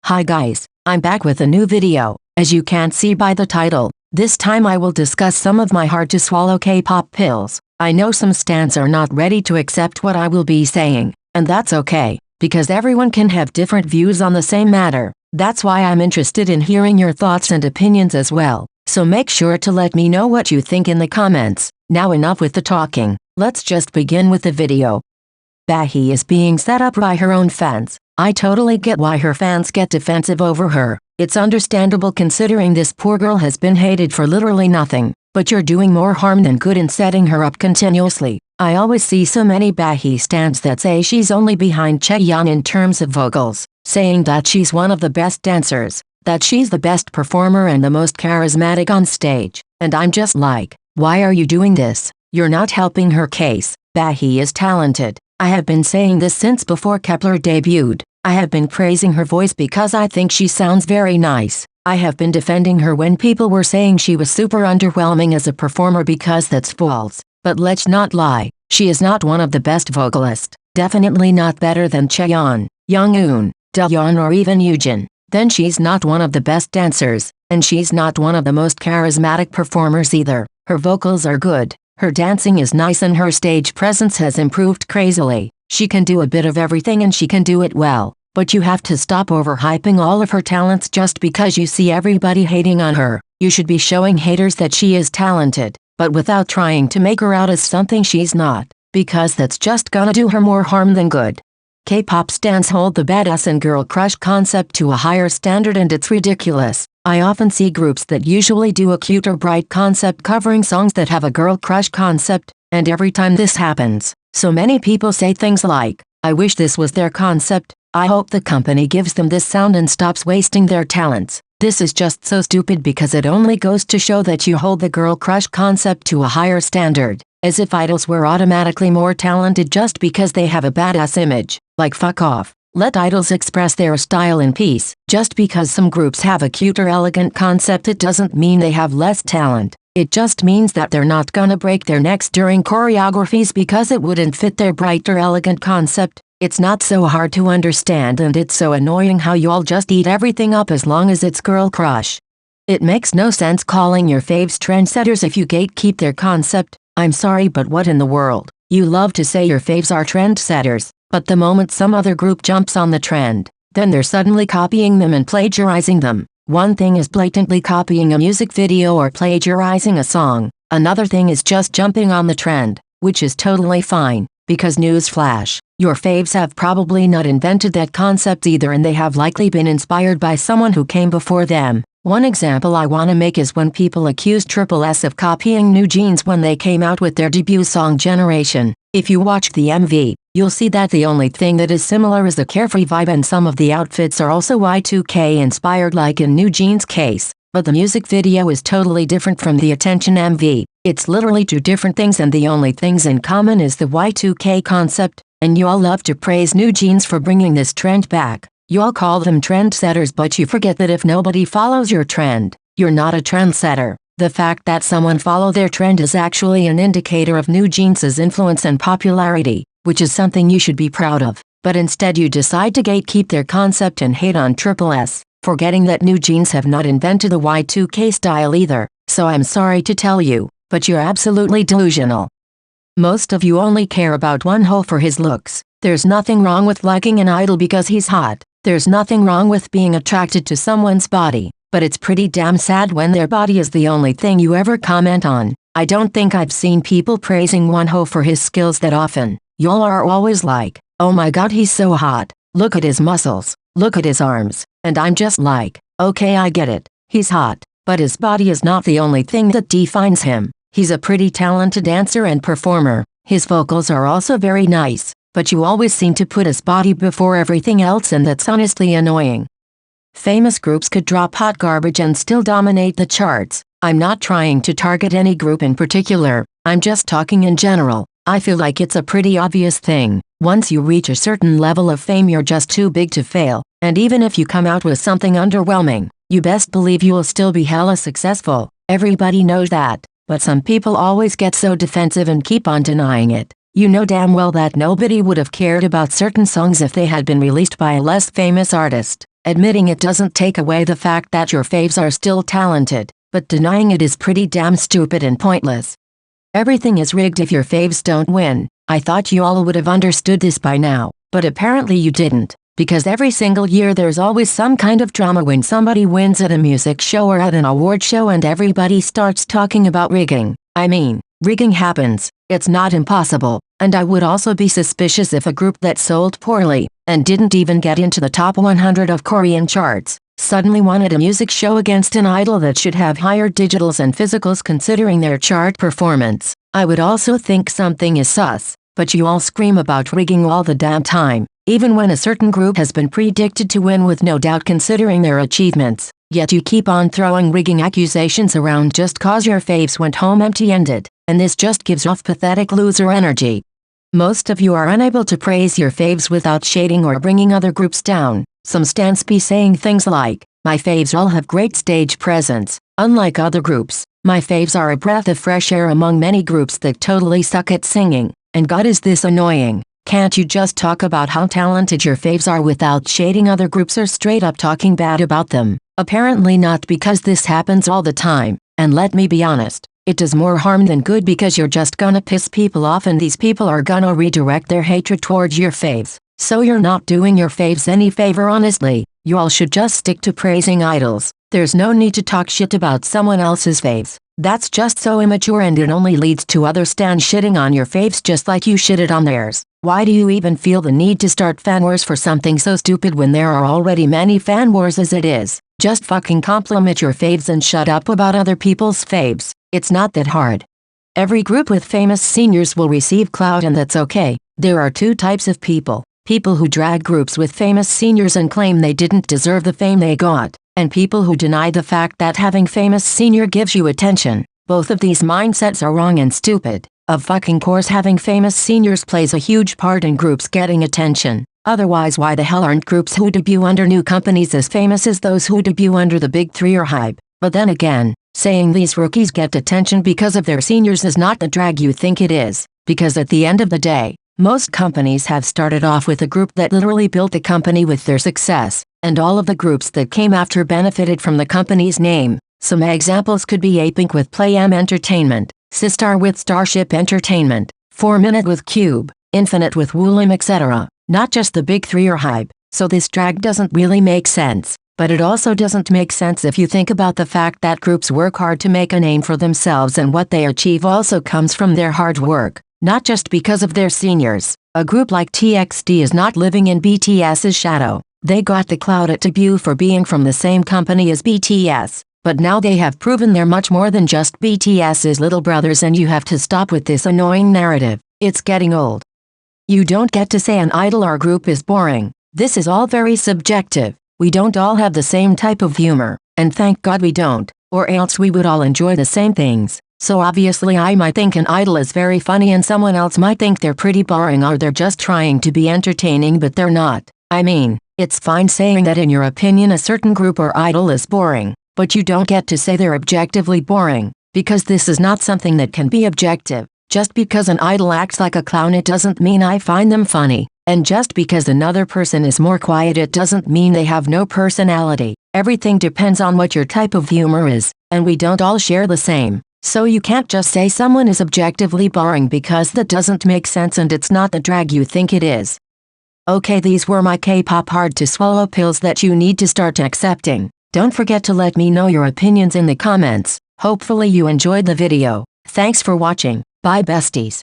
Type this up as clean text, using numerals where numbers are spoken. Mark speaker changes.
Speaker 1: Hi guys, I'm back with a new video. As you can see by the title, this time I will discuss some of my hard-to-swallow K-pop pills. I know some stans are not ready to accept what I will be saying, and that's okay, because everyone can have different views on the same matter. That's why I'm interested in hearing your thoughts and opinions as well, so make sure to let me know what you think in the comments. Now enough with the talking, let's just begin with the video. Bahi is being set up by her own fans. I totally get why her fans get defensive over her. It's understandable considering this poor girl has been hated for literally nothing, but you're doing more harm than good in setting her up continuously. I always see so many Bahi stans that say she's only behind Chaeyeon in terms of vocals, saying that she's one of the best dancers, that she's the best performer and the most charismatic on stage. And I'm just like, why are you doing this? You're not helping her case. Bahi is talented. I have been saying this since before Kepler debuted. I have been praising her voice because I think she sounds very nice. I have been defending her when people were saying she was super underwhelming as a performer because that's false. But let's not lie, she is not one of the best vocalists. Definitely not better than Chaeyeon, Young-eun, Daeyeon or even Yoojin. Then she's not one of the best dancers, and she's not one of the most charismatic performers either. Her vocals are good. Her dancing is nice and her stage presence has improved crazily. She can do a bit of everything and she can do it well. But you have to stop overhyping all of her talents just because you see everybody hating on her. You should be showing haters that she is talented, but without trying to make her out as something she's not, because that's just gonna do her more harm than good. K-pop stans hold the badass and girl crush concept to a higher standard and it's ridiculous. I often see groups that usually do a cute or bright concept covering songs that have a girl crush concept, and every time this happens, so many people say things like, I wish this was their concept, I hope the company gives them this sound and stops wasting their talents. This is just so stupid because it only goes to show that you hold the girl crush concept to a higher standard, as if idols were automatically more talented just because they have a badass image. Like fuck off. Let idols express their style in peace. Just because some groups have a cute or elegant concept it doesn't mean they have less talent. It just means that they're not gonna break their necks during choreographies because it wouldn't fit their bright or elegant concept. It's not so hard to understand and it's so annoying how you all just eat everything up as long as it's girl crush. It makes no sense calling your faves trendsetters if you gatekeep their concept. I'm sorry but what in the world? You love to say your faves are trendsetters, but the moment some other group jumps on the trend, then they're suddenly copying them and plagiarizing them. One thing is blatantly copying a music video or plagiarizing a song. Another thing is just jumping on the trend, which is totally fine, because newsflash, your faves have probably not invented that concept either and they have likely been inspired by someone who came before them. One example I wanna make is when people accused Triple S of copying New Jeans when they came out with their debut song Generation. If you watch the MV, you'll see that the only thing that is similar is the carefree vibe and some of the outfits are also Y2K inspired like in New Jeans' case, but the music video is totally different from the Attention MV. It's literally two different things and the only things in common is the Y2K concept, and you all love to praise New Jeans for bringing this trend back. You all call them trendsetters but you forget that if nobody follows your trend, you're not a trendsetter. The fact that someone follow their trend is actually an indicator of New Jeans' influence and popularity, which is something you should be proud of. But instead you decide to gatekeep their concept and hate on Triple S, forgetting that New Jeans have not invented the Y2K style either. So I'm sorry to tell you, but you're absolutely delusional. Most of you only care about Wonho for his looks. There's nothing wrong with liking an idol because he's hot. There's nothing wrong with being attracted to someone's body, but it's pretty damn sad when their body is the only thing you ever comment on. I don't think I've seen people praising Wonho for his skills that often. Y'all are always like, oh my god he's so hot, look at his muscles, look at his arms, and I'm just like, okay I get it, he's hot, but his body is not the only thing that defines him. He's a pretty talented dancer and performer, his vocals are also very nice. But you always seem to put his body before everything else and that's honestly annoying. Famous groups could drop hot garbage and still dominate the charts. I'm not trying to target any group in particular, I'm just talking in general. I feel like it's a pretty obvious thing. Once you reach a certain level of fame you're just too big to fail, and even if you come out with something underwhelming, you best believe you'll still be hella successful. Everybody knows that, but some people always get so defensive and keep on denying it. You know damn well that nobody would have cared about certain songs if they had been released by a less famous artist. Admitting it doesn't take away the fact that your faves are still talented, but denying it is pretty damn stupid and pointless. Everything is rigged if your faves don't win. I thought you all would have understood this by now, but apparently you didn't, because every single year there's always some kind of drama when somebody wins at a music show or at an award show and everybody starts talking about rigging. I mean, rigging happens, it's not impossible, and I would also be suspicious if a group that sold poorly, and didn't even get into the top 100 of Korean charts, suddenly won at a music show against an idol that should have higher digitals and physicals considering their chart performance. I would also think something is sus, but you all scream about rigging all the damn time, even when a certain group has been predicted to win with no doubt considering their achievements, yet you keep on throwing rigging accusations around just cause your faves went home empty-handed, and this just gives off pathetic loser energy. Most of you are unable to praise your faves without shading or bringing other groups down. Some stans be saying things like, my faves all have great stage presence, unlike other groups. My faves are a breath of fresh air among many groups that totally suck at singing, and God is this annoying. Can't you just talk about how talented your faves are without shading other groups or straight up talking bad about them? Apparently not, because this happens all the time, and let me be honest, it does more harm than good because you're just gonna piss people off and these people are gonna redirect their hatred towards your faves. So you're not doing your faves any favor honestly. You all should just stick to praising idols. There's no need to talk shit about someone else's faves. That's just so immature and it only leads to other stans shitting on your faves just like you shitted on theirs. Why do you even feel the need to start fan wars for something so stupid when there are already many fan wars as it is? Just fucking compliment your faves and shut up about other people's faves. It's not that hard. Every group with famous seniors will receive clout and that's okay. There are two types of people. People who drag groups with famous seniors and claim they didn't deserve the fame they got, and people who deny the fact that having famous senior gives you attention. Both of these mindsets are wrong and stupid. Of fucking course having famous seniors plays a huge part in groups getting attention. Otherwise why the hell aren't groups who debut under new companies as famous as those who debut under the big three or hype? But then again, saying these rookies get attention because of their seniors is not the drag you think it is, because at the end of the day, most companies have started off with a group that literally built the company with their success, and all of the groups that came after benefited from the company's name. Some examples could be Apink with Play-M Entertainment, Sistar with Starship Entertainment, 4Minute with Cube, Infinite with Woolim, etc. Not just the big three or hype, so this drag doesn't really make sense. But it also doesn't make sense if you think about the fact that groups work hard to make a name for themselves and what they achieve also comes from their hard work, not just because of their seniors. A group like TXT is not living in BTS's shadow. They got the clout at debut for being from the same company as BTS, but now they have proven they're much more than just BTS's little brothers and you have to stop with this annoying narrative. It's getting old. You don't get to say an idol or group is boring. This is all very subjective. We don't all have the same type of humor, and thank God we don't, or else we would all enjoy the same things. So obviously I might think an idol is very funny and someone else might think they're pretty boring or they're just trying to be entertaining but they're not. I mean, it's fine saying that in your opinion a certain group or idol is boring, but you don't get to say they're objectively boring, because this is not something that can be objective. Just because an idol acts like a clown it doesn't mean I find them funny. And just because another person is more quiet it doesn't mean they have no personality. Everything depends on what your type of humor is, and we don't all share the same. So you can't just say someone is objectively boring because that doesn't make sense and it's not the drag you think it is. Okay, these were my K-pop hard to swallow pills that you need to start accepting. Don't forget to let me know your opinions in the comments. Hopefully you enjoyed the video. Thanks for watching. Bye besties.